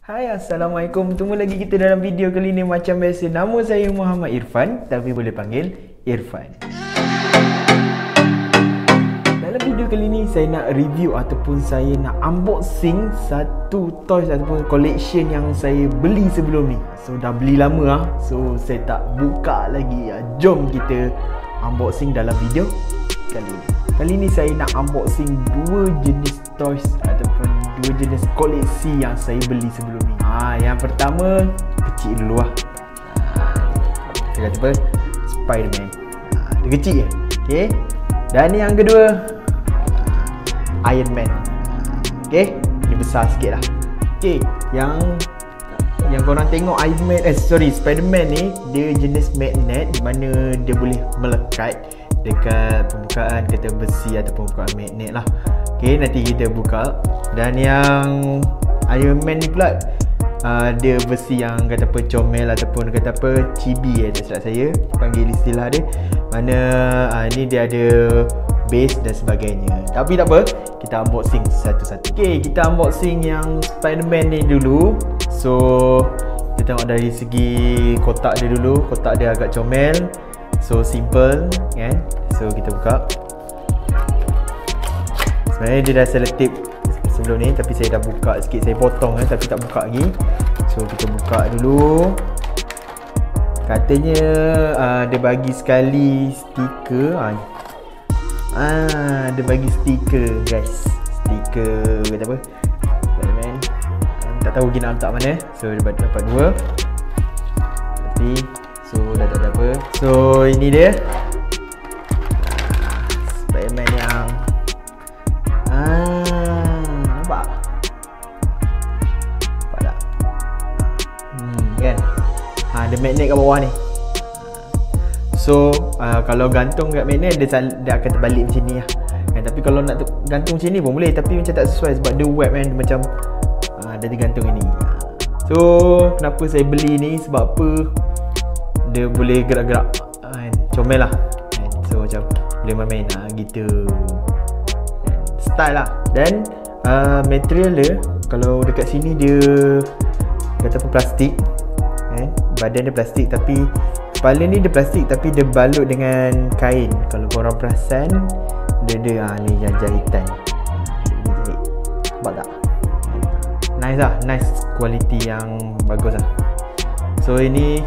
Hai, Assalamualaikum. Bertemu lagi kita dalam video kali ni. Macam biasa, nama saya Muhammad Irfan, tapi boleh panggil Irfan. Dalam video kali ni saya nak review ataupun saya nak unboxing satu toys ataupun collection yang saya beli sebelum ni. So dah beli lama lah, so saya tak buka lagi. Jom kita unboxing dalam video kali ni. Kali ni saya nak unboxing dua jenis toys ataupun dua jenis koleksi yang saya beli sebelum ni. Yang pertama kecil dulu lah. Dia kata apa? Spiderman. Dia kecil je. Okay. Dan yang kedua Iron Man. Okay. Ini besar sikit lah. Okay. Yang korang tengok Spiderman ni, dia jenis magnet di mana dia boleh melekat dekat pembukaan kata besi ataupun pembukaan magnet lah. Okay, nanti kita buka. Dan yang Iron Man ni pula dia besi yang kata apa comel ataupun kata apa chibi tak silap saya panggil istilah dia. Mana ni dia ada base dan sebagainya. Tapi tak apa, kita unboxing satu-satu. Okay, kita unboxing yang Spiderman ni dulu. So kita tengok dari segi kotak dia dulu. Kotak dia agak comel, so simple kan. So kita buka. Sebenarnya dia dah selotip sebelum ni, tapi saya dah buka sikit. Saya potong tapi tak buka lagi. So kita buka dulu. Katanya dia bagi sekali stiker. Dia bagi stiker guys. Stiker kata apa? Spiderman. Tak tahu kita nak letak mana. So dia dapat dua. Tapi so dah tak ada apa. So ini dia Spiderman yang nampak? Nampak tak? Kan? Ada magnet kat bawah ni. So kalau gantung kat magnet dia akan terbalik macam ni lah kan? Tapi kalau nak gantung macam ni pun boleh, tapi macam tak sesuai sebab dia web kan. Dia macam dia digantung ini. So kenapa saya beli ni, sebab apa? Dia boleh gerak-gerak comel lah kan? So macam boleh main-main gitu style lah. Dan material dia, kalau dekat sini dia kata apa plastik kan? Badan dia plastik, tapi kepala ni dia plastik tapi dia balut dengan kain. Kalau korang perasan dia ni jahitan. Nampak tak? Nice lah, nice quality yang bagus lah. So ini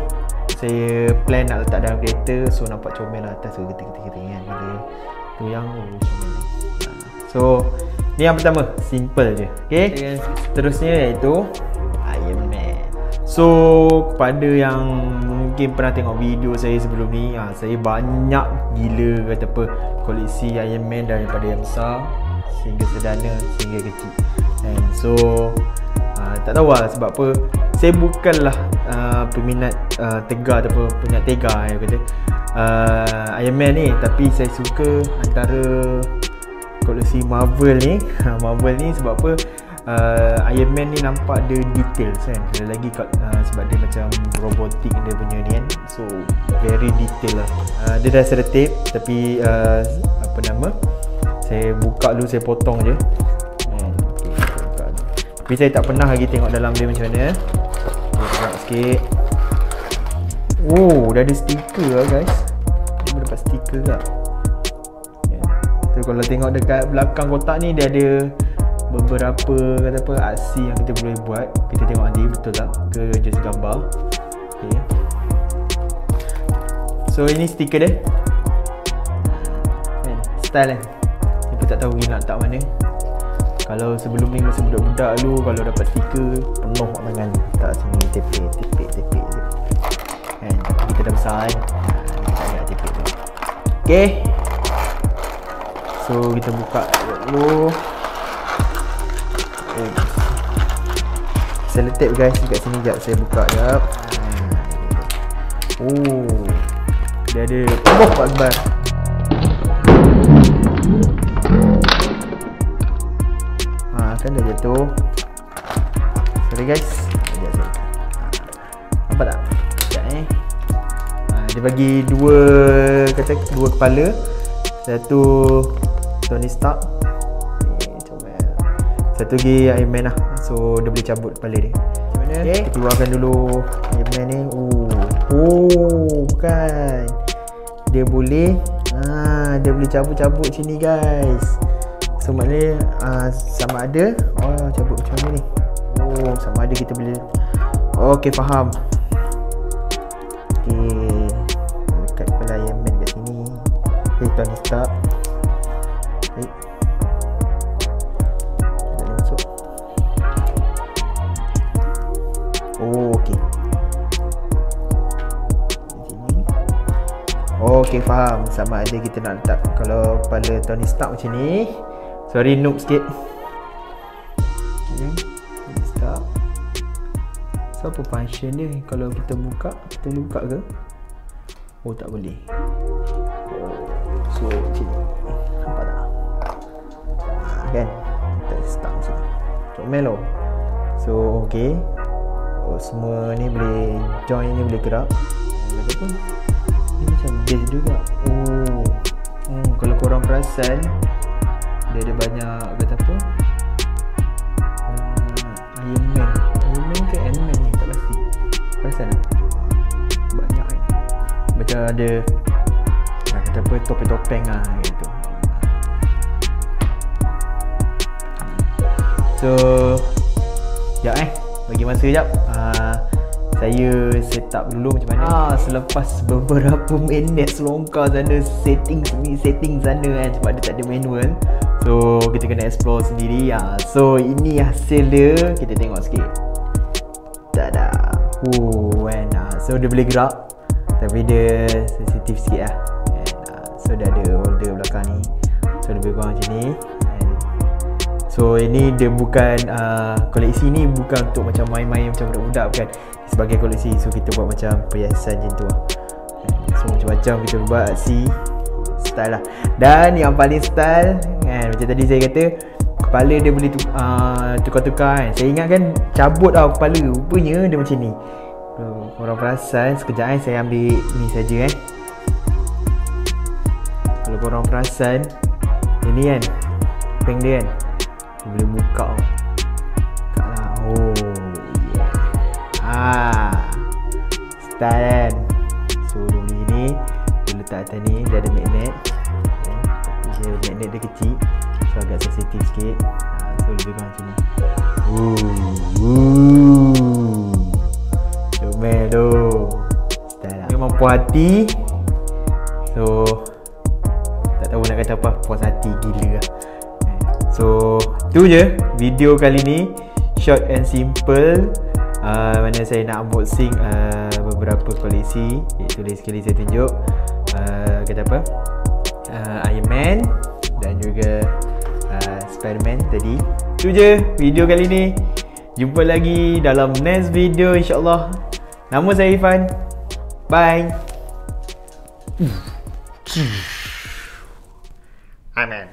saya plan nak letak dalam kereta, so nampak comel lah atas tu ketika-ketika kan. Tu yang comel. So ni yang pertama, simple je. Okay, seterusnya iaitu Iron Man. So kepada yang mungkin pernah tengok video saya sebelum ni, saya banyak gila kata apa koleksi Iron Man, daripada yang besar sehingga sederhana sehingga kecil. And so tak tahu lah sebab apa, saya bukanlah peminat Tega ataupun peminat Tega yang kata Iron Man ni, tapi saya suka antara koleksi Marvel ni. Marvel ni sebab apa, Iron Man ni nampak dia detail kan. Lagi sebab dia macam robotik dia punya ni kan. So very detail lah. Dia dah selotip, tapi apa nama, saya buka dulu, saya potong je. Tapi saya tak pernah lagi tengok dalam dia macam mana. Saya buka sikit. Oh, dah ada stiker lah guys. Dia dapat stiker tak? So kalau tengok dekat belakang kotak ni, dia ada beberapa kata apa aksi yang kita boleh buat. Kita tengok nanti betul tak ke just gambar. Okay. So ini stiker dia kan? Style kan. Saya pun tak tahu lagi nak letak mana. Kalau sebelum ni masa budak-budak dulu, kalau dapat stiker penuh kat tangan, tak sini tepek kan. Kita dah besar kan, kita agak tepek tu. Okay, so kita buka dulu. Selotip guys dekat sini. Sekejap saya buka sekejap. Oh, dia ada Pak Akbar. Kan dah jatuh. Sorry guys. Nampak tak? Sekejap dia bagi dua kepala. Satu Tony Stark, satu lagi Iron Man lah. So dia boleh cabut kepala dia. Macam mana? Okay. Kita keluarkan dulu Iron Man ni. Bukan. Dia boleh cabut-cabut sini guys. So maknanya sama ada cabut macam mana ni. Sama ada kita boleh. Okay, faham. Okay, lekat kepala Iron Man kat sini. Okay, Tony Stark. Okay, kita boleh masuk. Okay. Okay, faham. Sama ada kita nak letak kalau kepala Tony Stark macam ni. Sorry, noob sikit. Okay, Tony Stark. So apa function dia? Kalau kita buka, kita boleh buka ke? Tak boleh. So macam ni. Nampak tak? Kan? Tony Stark macam ni. Comel tau. So okay. Semua ni boleh join, ni boleh gerak. Ataupun ni macam base juga. Kalau korang perasan, dia ada banyak kata apa, Iron Man ke Ant-Man ni, tak pasti. Perasan tak? Banyak kan? Macam ada kata apa, topeng-topeng lah gitu. So sekejap bagi masa sekejap. Saya set up dulu macam mana. Selepas beberapa minit selongkar sana, setting sini, setting sana kan, sebab dia tak ada manual. So kita kena explore sendiri. So ini hasil dia. Kita tengok sikit. Tada. Kan. So dia boleh gerak, tapi dia sensitif sikit lah. So dia ada holder belakang ni. So dia boleh buang macam ni. So ini dia bukan koleksi ni bukan untuk macam main-main macam budak-budak, bukan. Sebagai koleksi, so kita buat macam perhiasan macam tu lah. So macam-macam kita buat style lah. Dan yang paling style kan, macam tadi saya kata, kepala dia boleh tukar-tukar kan. Saya ingat kan cabut tau kepala, rupanya dia macam ni. Korang perasan, sekejap saya ambil ni saja Kalau korang perasan, ini kan peng dia kan, dia boleh buka tau. Kalah. Style kan. So dia boleh ni, dia letak atas ni, dia ada magnet. Magnet dia kecil, so agak sensitif sikit. So lebih kurang macam ni. Comel tu. Style lah. Memang puas hati. So tak tahu nak kata apa, puas hati gila lah. So tu je video kali ni, short and simple. Mana saya nak unboxing beberapa koleksi, iaitu sekali saya tunjuk kata apa, Iron Man dan juga Spider-Man tadi. Itu je video kali ni. Jumpa lagi dalam next video insyaAllah. Nama saya Irfan. Bye. Amen.